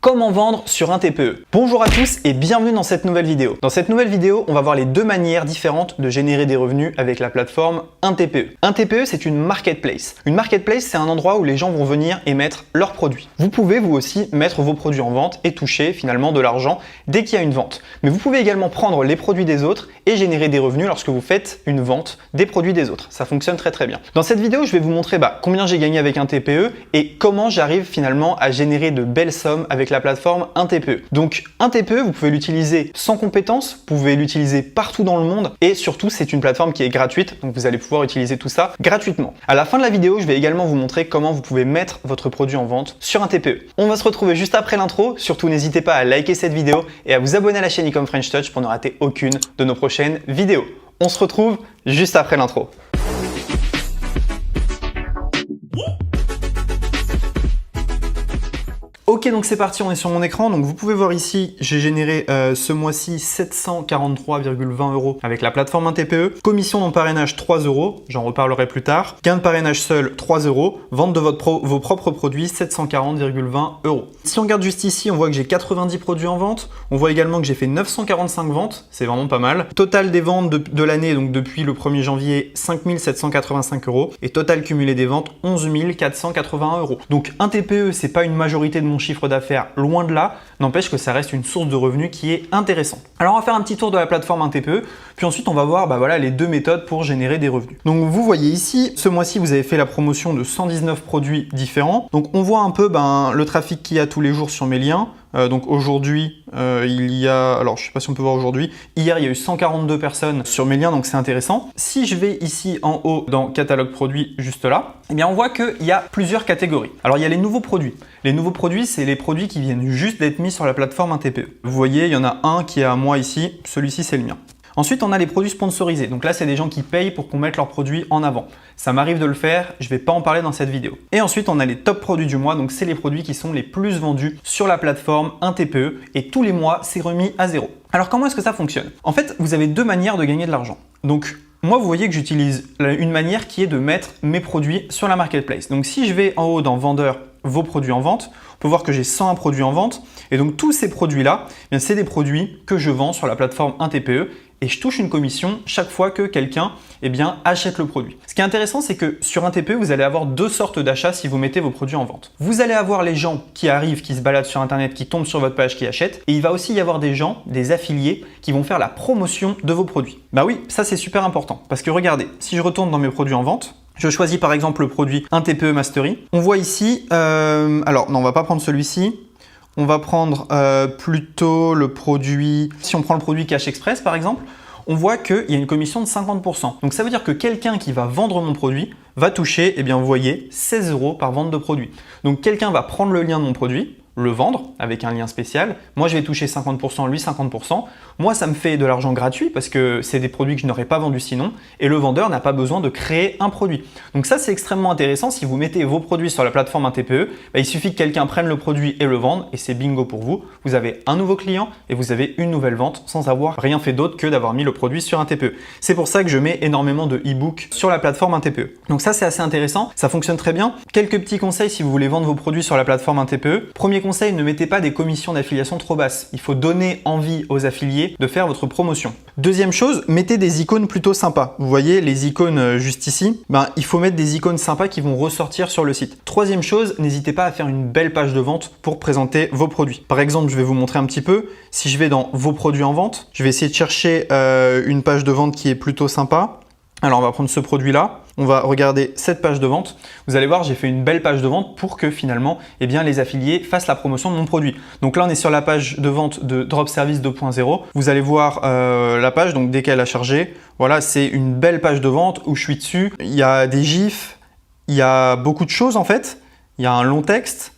Comment vendre sur un TPE? Bonjour à tous et bienvenue dans cette nouvelle vidéo. Dans cette nouvelle vidéo, on va voir les deux manières différentes de générer des revenus avec la plateforme un TPE. Un TPE, c'est une marketplace. Une marketplace, c'est un endroit où les gens vont venir et mettre leurs produits. Vous pouvez vous aussi mettre vos produits en vente et toucher finalement de l'argent dès qu'il y a une vente. Mais vous pouvez également prendre les produits des autres et générer des revenus lorsque vous faites une vente des produits des autres. Ça fonctionne très bien. Dans cette vidéo, je vais vous montrer combien j'ai gagné avec un TPE et comment j'arrive finalement à générer de belles sommes avec la plateforme un TPE. Donc un TPE, vous pouvez l'utiliser sans compétences, vous pouvez l'utiliser partout dans le monde et surtout c'est une plateforme qui est gratuite, donc vous allez pouvoir utiliser tout ça gratuitement. À la fin de la vidéo, je vais également vous montrer comment vous pouvez mettre votre produit en vente sur un TPE. On va se retrouver juste après l'intro, surtout n'hésitez pas à liker cette vidéo et à vous abonner à la chaîne Ecom French Touch pour ne rater aucune de nos prochaines vidéos. On se retrouve juste après l'intro. Ok, donc c'est parti, on est sur mon écran. Donc vous pouvez voir ici, j'ai généré ce mois-ci 743,20 € avec la plateforme un TPE. Commission dans parrainage 3 €, j'en reparlerai plus tard. Gain de parrainage seul 3 €. Vente de vos propres produits 740,20 €. Si on regarde juste ici, on voit que j'ai 90 produits en vente. On voit également que j'ai fait 945 ventes, c'est vraiment pas mal. Total des ventes de l'année, donc depuis le 1er janvier, 5 785 €. Et total cumulé des ventes, 11 481 €. Donc un TPE, c'est pas une majorité de mon chiffre d'affaires, loin de là, n'empêche que ça reste une source de revenus qui est intéressante. Alors on va faire un petit tour de la plateforme un TPE, puis ensuite on va voir les deux méthodes pour générer des revenus. Donc vous voyez ici, ce mois-ci vous avez fait la promotion de 119 produits différents. Donc on voit un peu le trafic qu'il y a tous les jours sur mes liens. Donc aujourd'hui, il y a, alors je sais pas si on peut voir aujourd'hui, hier il y a eu 142 personnes sur mes liens, donc c'est intéressant. Si je vais ici en haut dans catalogue produits, juste là, eh bien on voit qu'il y a plusieurs catégories. Alors il y a les nouveaux produits. Les nouveaux produits, c'est les produits qui viennent juste d'être mis sur la plateforme un TPE. Vous voyez, il y en a un qui est à moi ici, celui-ci c'est le mien. Ensuite, on a les produits sponsorisés. Donc là, c'est des gens qui payent pour qu'on mette leurs produits en avant. Ça m'arrive de le faire, je ne vais pas en parler dans cette vidéo. Et ensuite, on a les top produits du mois. Donc c'est les produits qui sont les plus vendus sur la plateforme un TPE. Et tous les mois, c'est remis à zéro. Alors comment est-ce que ça fonctionne? En fait, vous avez deux manières de gagner de l'argent. Donc moi, vous voyez que j'utilise une manière qui est de mettre mes produits sur la marketplace. Donc si je vais en haut dans vendeur, vos produits en vente, on peut voir que j'ai 101 produits en vente. Et donc tous ces produits-là, c'est des produits que je vends sur la plateforme un TPE. Et je touche une commission chaque fois que quelqu'un achète le produit. Ce qui est intéressant, c'est que sur un TPE, vous allez avoir deux sortes d'achats si vous mettez vos produits en vente. Vous allez avoir les gens qui arrivent, qui se baladent sur Internet, qui tombent sur votre page, qui achètent. Et il va aussi y avoir des gens, des affiliés, qui vont faire la promotion de vos produits. Bah oui, ça c'est super important. Parce que regardez, si je retourne dans mes produits en vente, je choisis par exemple le produit un TPE Mastery. On voit ici, alors non, on va pas prendre celui-ci. On va prendre plutôt le produit, si on prend le produit Cash Express par exemple, on voit qu'il y a une commission de 50%. Donc ça veut dire que quelqu'un qui va vendre mon produit va toucher, vous voyez, 16 € par vente de produit. Donc quelqu'un va prendre le lien de mon produit, le vendre avec un lien spécial. Moi, je vais toucher 50%, lui 50%. Moi, ça me fait de l'argent gratuit parce que c'est des produits que je n'aurais pas vendus sinon. Et le vendeur n'a pas besoin de créer un produit. Donc ça, c'est extrêmement intéressant. Si vous mettez vos produits sur la plateforme un TPE, il suffit que quelqu'un prenne le produit et le vende et c'est bingo pour vous. Vous avez un nouveau client et vous avez une nouvelle vente sans avoir rien fait d'autre que d'avoir mis le produit sur un TPE. C'est pour ça que je mets énormément de e-books sur la plateforme un TPE. Donc ça, c'est assez intéressant. Ça fonctionne très bien. Quelques petits conseils si vous voulez vendre vos produits sur la plateforme un TPE. Premier conseil, ne mettez pas des commissions d'affiliation trop basses. Il faut donner envie aux affiliés de faire votre promotion. Deuxième chose, mettez des icônes plutôt sympas. Vous voyez les icônes juste ici, il faut mettre des icônes sympas qui vont ressortir sur le site. Troisième chose, n'hésitez pas à faire une belle page de vente pour présenter vos produits. Par exemple, je vais vous montrer un petit peu. Si je vais dans vos produits en vente, je vais essayer de chercher une page de vente qui est plutôt sympa. Alors, on va prendre ce produit-là. On va regarder cette page de vente. Vous allez voir, j'ai fait une belle page de vente pour que finalement, les affiliés fassent la promotion de mon produit. Donc là, on est sur la page de vente de Drop Service 2.0. Vous allez voir la page, donc dès qu'elle a chargé, voilà, c'est une belle page de vente où je suis dessus. Il y a des gifs, il y a beaucoup de choses en fait. Il y a un long texte.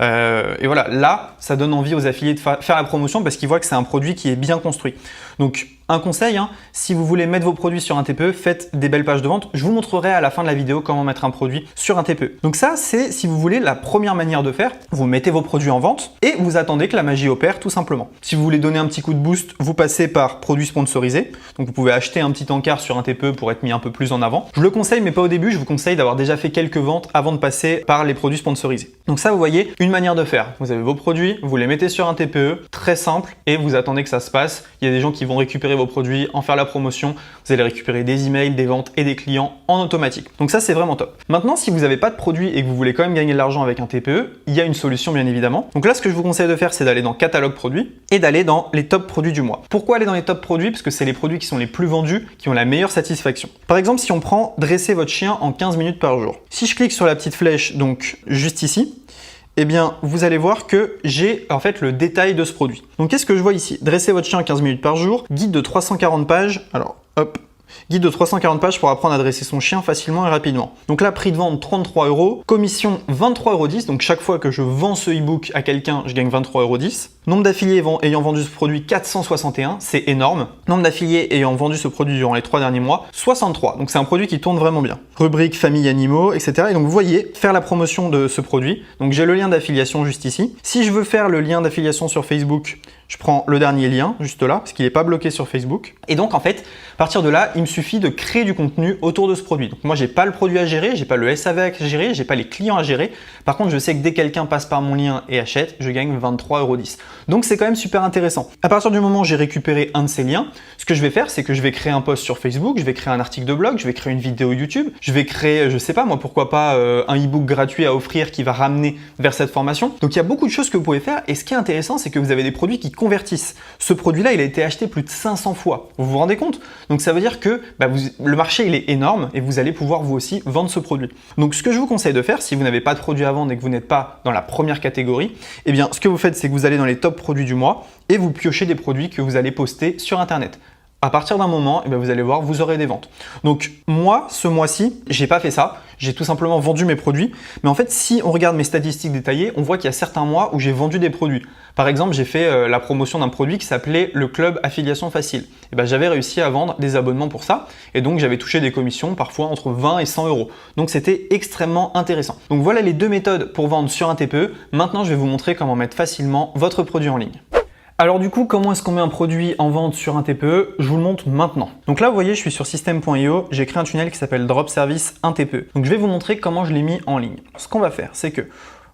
Et voilà, là, ça donne envie aux affiliés de faire la promotion parce qu'ils voient que c'est un produit qui est bien construit. Donc, Un conseil, hein, si vous voulez mettre vos produits sur un TPE, faites des belles pages de vente. Je vous montrerai à la fin de la vidéo comment mettre un produit sur un TPE. Donc ça, c'est si vous voulez la première manière de faire. Vous mettez vos produits en vente et vous attendez que la magie opère tout simplement. Si vous voulez donner un petit coup de boost, vous passez par produits sponsorisés. Donc vous pouvez acheter un petit encart sur un TPE pour être mis un peu plus en avant. Je le conseille, mais pas au début. Je vous conseille d'avoir déjà fait quelques ventes avant de passer par les produits sponsorisés. Donc ça, vous voyez, une manière de faire. Vous avez vos produits, vous les mettez sur un TPE, très simple, et vous attendez que ça se passe. Il y a des gens qui vont récupérer vos produits, en faire la promotion. Vous allez récupérer des emails, des ventes et des clients en automatique. Donc ça, c'est vraiment top. Maintenant, si vous n'avez pas de produit et que vous voulez quand même gagner de l'argent avec un TPE, il y a une solution bien évidemment. Donc là, ce que je vous conseille de faire, c'est d'aller dans catalogue produits et d'aller dans les top produits du mois. Pourquoi aller dans les top produits? Parce que c'est les produits qui sont les plus vendus, qui ont la meilleure satisfaction. Par exemple, si on prend dresser votre chien en 15 minutes par jour. Si je clique sur la petite flèche, donc juste ici, eh bien, vous allez voir que j'ai en fait le détail de ce produit. Donc, qu'est-ce que je vois ici? Dresser votre chien en 15 minutes par jour, guide de 340 pages. Alors, hop, guide de 340 pages pour apprendre à dresser son chien facilement et rapidement. Donc là, prix de vente 33 €, commission 23,10 €. Donc chaque fois que je vends ce e-book à quelqu'un, je gagne 23,10 €. Nombre d'affiliés ayant vendu ce produit, 461, c'est énorme. Nombre d'affiliés ayant vendu ce produit durant les 3 derniers mois, 63. Donc c'est un produit qui tourne vraiment bien. Rubrique famille animaux, etc. Et donc vous voyez, faire la promotion de ce produit. Donc j'ai le lien d'affiliation juste ici. Si je veux faire le lien d'affiliation sur Facebook, je prends le dernier lien juste là, parce qu'il n'est pas bloqué sur Facebook. Et donc en fait, à partir de là, il me suffit de créer du contenu autour de ce produit. Donc moi, j'ai pas le produit à gérer, j'ai pas le SAV à gérer, j'ai pas les clients à gérer. Par contre, je sais que dès que quelqu'un passe par mon lien et achète, je gagne 23,10 €. Donc c'est quand même super intéressant. À partir du moment où j'ai récupéré un de ces liens, ce que je vais faire, c'est que je vais créer un post sur Facebook, je vais créer un article de blog, je vais créer une vidéo YouTube, je vais créer, je sais pas moi, pourquoi pas un e-book gratuit à offrir qui va ramener vers cette formation. Donc il y a beaucoup de choses que vous pouvez faire. Et ce qui est intéressant, c'est que vous avez des produits qui convertissent. Ce produit-là, il a été acheté plus de 500 fois. Vous vous rendez compte? Donc ça veut dire que le marché, il est énorme et vous allez pouvoir vous aussi vendre ce produit. Donc ce que je vous conseille de faire, si vous n'avez pas de produit à vendre et que vous n'êtes pas dans la première catégorie, eh bien ce que vous faites, c'est que vous allez dans les top produits du mois et vous piochez des produits que vous allez poster sur Internet. À partir d'un moment, eh bien, vous allez voir, vous aurez des ventes. Donc moi, ce mois-ci, j'ai pas fait ça. J'ai tout simplement vendu mes produits. Mais en fait, si on regarde mes statistiques détaillées, on voit qu'il y a certains mois où j'ai vendu des produits. Par exemple, j'ai fait la promotion d'un produit qui s'appelait le Club Affiliation Facile. Et ben, j'avais réussi à vendre des abonnements pour ça. Et donc, j'avais touché des commissions parfois entre 20 et 100 €. Donc, c'était extrêmement intéressant. Donc, voilà les deux méthodes pour vendre sur un TPE. Maintenant, je vais vous montrer comment mettre facilement votre produit en ligne. Alors du coup, comment est-ce qu'on met un produit en vente sur un TPE? Je vous le montre maintenant. Donc là, vous voyez, je suis sur system.io, j'ai créé un tunnel qui s'appelle Drop Service 1 TPE. Donc je vais vous montrer comment je l'ai mis en ligne. Ce qu'on va faire, c'est que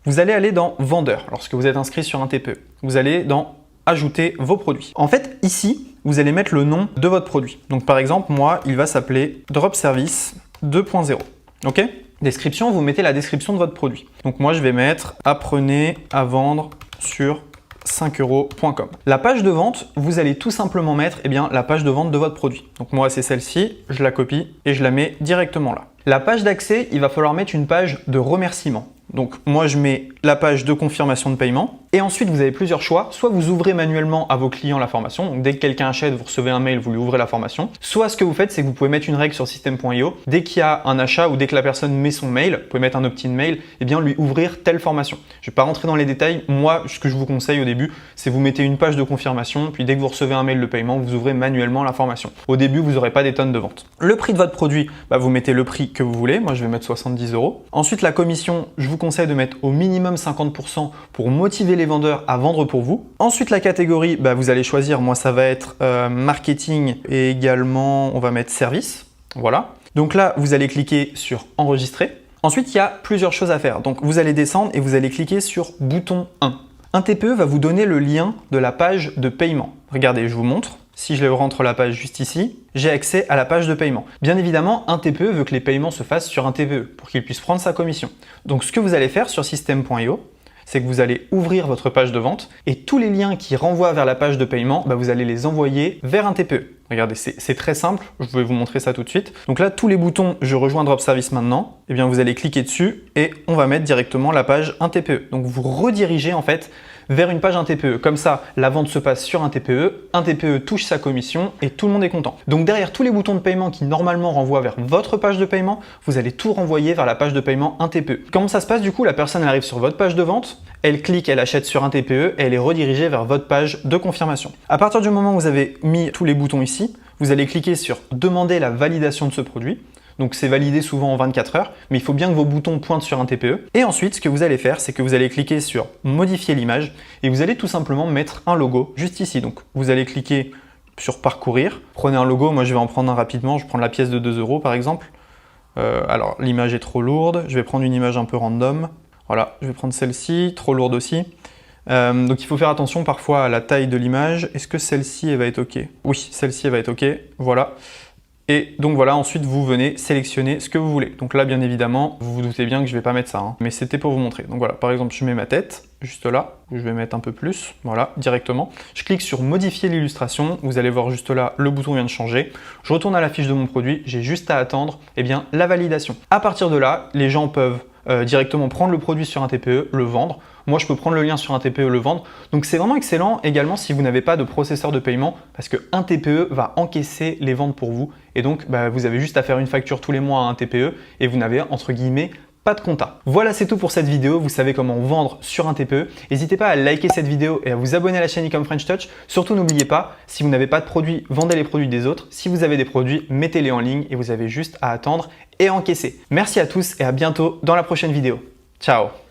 vous allez aller dans Vendeur lorsque vous êtes inscrit sur un TPE. Vous allez dans Ajouter vos produits. En fait, ici, vous allez mettre le nom de votre produit. Donc par exemple, moi, il va s'appeler Drop Service 2.0. Ok? Description, vous mettez la description de votre produit. Donc moi, je vais mettre Apprenez à vendre sur 5euros.com. La page de vente, vous allez tout simplement mettre la page de vente de votre produit. Donc moi, c'est celle-ci, je la copie et je la mets directement là. La page d'accès, il va falloir mettre une page de remerciement. Donc moi, je mets la page de confirmation de paiement et ensuite, vous avez plusieurs choix. Soit vous ouvrez manuellement à vos clients la formation. Donc dès que quelqu'un achète, vous recevez un mail, vous lui ouvrez la formation. Soit ce que vous faites, c'est que vous pouvez mettre une règle sur system.io. Dès qu'il y a un achat ou dès que la personne met son mail, vous pouvez mettre un opt-in mail, et bien lui ouvrir telle formation. Je ne vais pas rentrer dans les détails. Moi, ce que je vous conseille au début, c'est vous mettez une page de confirmation, puis dès que vous recevez un mail de paiement, vous ouvrez manuellement la formation. Au début, vous n'aurez pas des tonnes de ventes. Le prix de votre produit, vous mettez le prix que vous voulez. Moi, je vais mettre 70 €. Ensuite, la commission, je vous conseille de mettre au minimum 50% pour motiver les vendeurs à vendre pour vous. Ensuite, la catégorie, vous allez choisir. Moi, ça va être marketing et également, on va mettre service. Voilà. Donc là, vous allez cliquer sur enregistrer. Ensuite, il y a plusieurs choses à faire. Donc, vous allez descendre et vous allez cliquer sur bouton 1. Un TPE va vous donner le lien de la page de paiement. Regardez, je vous montre. Si je rentre la page juste ici, j'ai accès à la page de paiement. Bien évidemment, un TPE veut que les paiements se fassent sur un TPE pour qu'il puisse prendre sa commission. Donc, ce que vous allez faire sur system.io, c'est que vous allez ouvrir votre page de vente et tous les liens qui renvoient vers la page de paiement, vous allez les envoyer vers un TPE. Regardez, c'est très simple, je vais vous montrer ça tout de suite. Donc là, tous les boutons « Je rejoins Drop Service maintenant », vous allez cliquer dessus et on va mettre directement la page un TPE. Donc vous redirigez en fait vers une page un TPE. Comme ça, la vente se passe sur un TPE touche sa commission et tout le monde est content. Donc derrière tous les boutons de paiement qui normalement renvoient vers votre page de paiement, vous allez tout renvoyer vers la page de paiement un TPE. Comment ça se passe du coup? La personne elle arrive sur votre page de vente, elle clique, elle achète sur un TPE et elle est redirigée vers votre page de confirmation. À partir du moment où vous avez mis tous les boutons ici, vous allez cliquer sur « Demander la validation de ce produit ». Donc c'est validé souvent en 24 heures, mais il faut bien que vos boutons pointent sur un TPE. Et ensuite, ce que vous allez faire, c'est que vous allez cliquer sur « Modifier l'image » et vous allez tout simplement mettre un logo juste ici. Donc vous allez cliquer sur « Parcourir ». Prenez un logo, moi je vais en prendre un rapidement, je prends la pièce de 2 € par exemple. Alors l'image est trop lourde, je vais prendre une image un peu random. Voilà, je vais prendre celle-ci, trop lourde aussi. Donc il faut faire attention parfois à la taille de l'image. Est-ce que celle-ci elle va être OK? Oui, celle-ci elle va être OK, voilà. Et donc voilà, ensuite vous venez sélectionner ce que vous voulez. Donc là bien évidemment, vous vous doutez bien que je ne vais pas mettre ça, hein, mais c'était pour vous montrer. Donc voilà, par exemple je mets ma tête, juste là, où je vais mettre un peu plus, voilà, directement. Je clique sur modifier l'illustration, vous allez voir juste là, le bouton vient de changer. Je retourne à la fiche de mon produit, j'ai juste à attendre la validation. À partir de là, les gens peuvent directement prendre le produit sur un TPE, le vendre. Moi, je peux prendre le lien sur un TPE, le vendre. Donc, c'est vraiment excellent également si vous n'avez pas de processeur de paiement parce qu'un TPE va encaisser les ventes pour vous. Et donc, vous avez juste à faire une facture tous les mois à un TPE et vous n'avez entre guillemets pas de compta. Voilà, c'est tout pour cette vidéo. Vous savez comment vendre sur un TPE. N'hésitez pas à liker cette vidéo et à vous abonner à la chaîne Ecom French Touch. Surtout, n'oubliez pas, si vous n'avez pas de produits, vendez les produits des autres. Si vous avez des produits, mettez-les en ligne et vous avez juste à attendre et encaisser. Merci à tous et à bientôt dans la prochaine vidéo. Ciao!